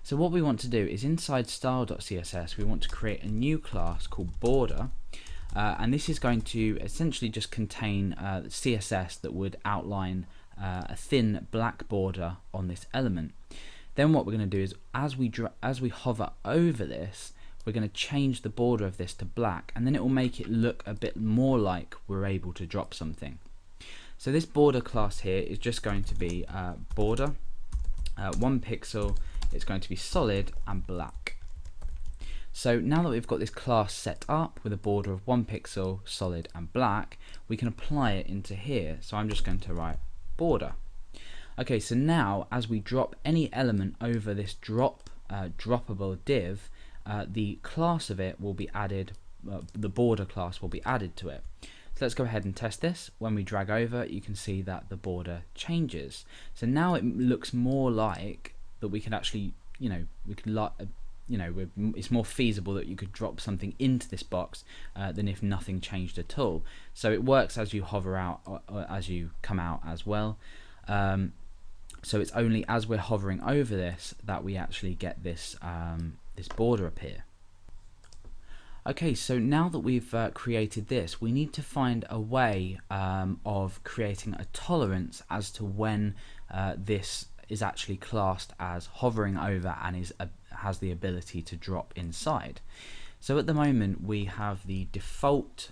So what we want to do is inside style.css we want to create a new class called border, and this is going to essentially just contain CSS that would outline a thin black border on this element. Then what we're going to do is as we hover over this, we're going to change the border of this to black, and then it will make it look a bit more like we're able to drop something. So this border class here is just going to be border 1 pixel. It's going to be solid and black. So now that we've got this class set up with a border of 1 pixel, solid and black, we can apply it into here. So I'm just going to write border. Okay, so now as we drop any element over this droppable div, the class of it will be added, the border class will be added to it. So let's go ahead and test this. When we drag over, you can see that the border changes. So now it looks more like that we can actually, it's more feasible that you could drop something into this box than if nothing changed at all. So it works as you hover out or as you come out as well. So it's only as we're hovering over this that we actually get this this border appear. Okay, so now that we've created this, we need to find a way of creating a tolerance as to when this is actually classed as hovering over and has the ability to drop inside. So at the moment we have the default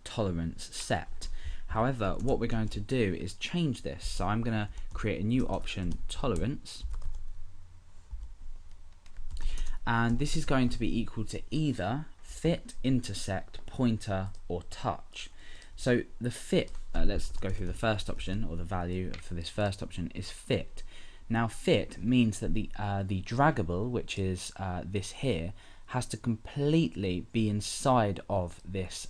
tolerance set. However, what we're going to do is change this. So I'm going to create a new option, tolerance, and this is going to be equal to either fit, intersect, pointer, or touch. So the fit, let's go through the first option, or the value for this first option is fit. Now fit means that the draggable, which is this here, has to completely be inside of this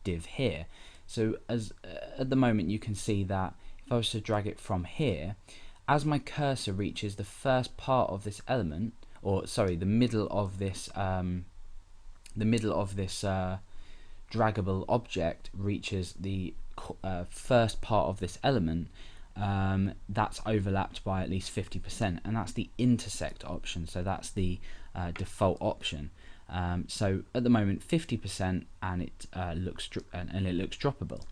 div here. So as at the moment you can see that if I was to drag it from here, as my cursor reaches the first part of this element, or sorry, the middle of this draggable object reaches the first part of this element, that's overlapped by at least 50%, and that's the intersect option. So that's the default option. So at the moment 50%, and it looks droppable.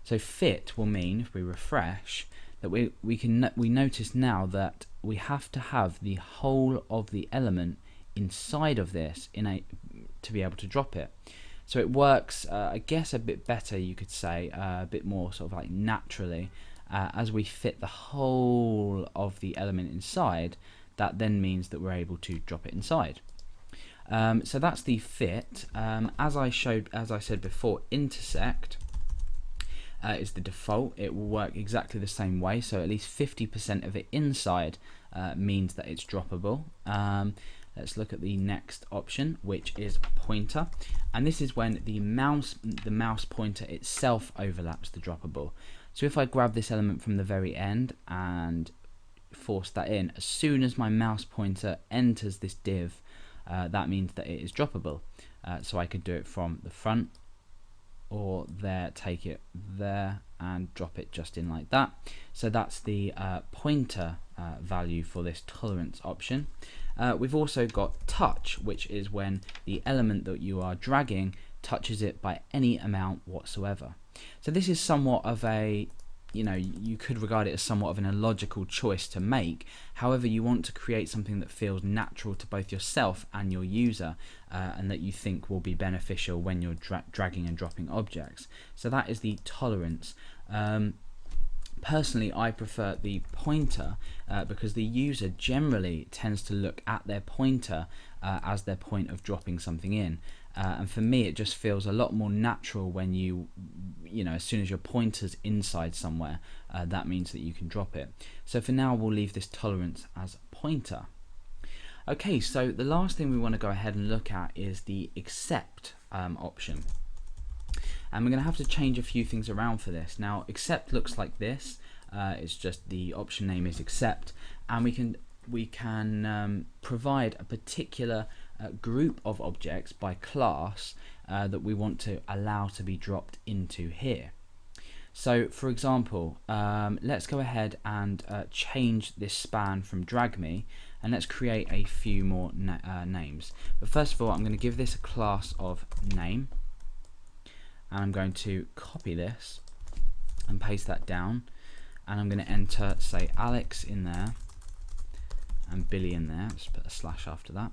So fit will mean, if we refresh, that we notice now that we have to have the whole of the element inside of this to be able to drop it. So it works, I guess, a bit better, you could say, a bit more sort of like naturally, as we fit the whole of the element inside. That then means that we're able to drop it inside. So that's the fit. As I said before, intersect is the default. It will work exactly the same way. So at least 50% of it inside means that it's droppable. Let's look at the next option, which is pointer, and this is when the mouse pointer itself overlaps the droppable. So if I grab this element from the very end and force that in, as soon as my mouse pointer enters this div, that means that it is droppable. So I could do it from the front, or there, take it there and drop it just in like that. So that's the pointer value for this tolerance option. We've also got touch, which is when the element that you are dragging touches it by any amount whatsoever. So this is somewhat of a, you could regard it as somewhat of an illogical choice to make. However, you want to create something that feels natural to both yourself and your user, and that you think will be beneficial when you're dragging and dropping objects. So that is the tolerance. Personally, I prefer the pointer because the user generally tends to look at their pointer as their point of dropping something in. And for me, it just feels a lot more natural when as soon as your pointer's inside somewhere, that means that you can drop it. So for now, we'll leave this tolerance as pointer. Okay, so the last thing we want to go ahead and look at is the accept option. And we're going to have to change a few things around for this. Now, accept looks like this. It's just the option name is accept, and we can provide a particular group of objects by class that we want to allow to be dropped into here. So for example, let's go ahead and change this span from drag me, and let's create a few more names. But first of all, I'm going to give this a class of name, and I'm going to copy this and paste that down, and I'm going to enter, say, Alex in there and Billy in there. Let's put a slash after that.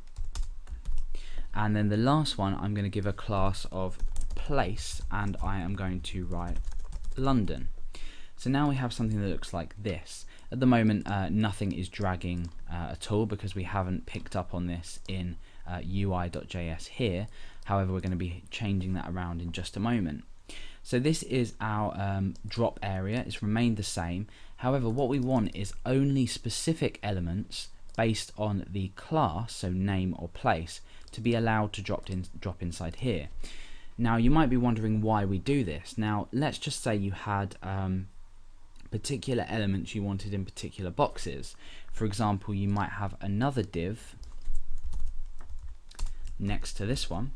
And then the last one, I'm going to give a class of place, and I am going to write London. So now we have something that looks like this. At the moment, nothing is dragging at all because we haven't picked up on this in UI.js here. However, we're going to be changing that around in just a moment. So this is our drop area. It's remained the same. However, what we want is only specific elements based on the class, so name or place, to be allowed to drop inside here. Now you might be wondering why we do this. Now let's just say you had particular elements you wanted in particular boxes. For example, you might have another div next to this one,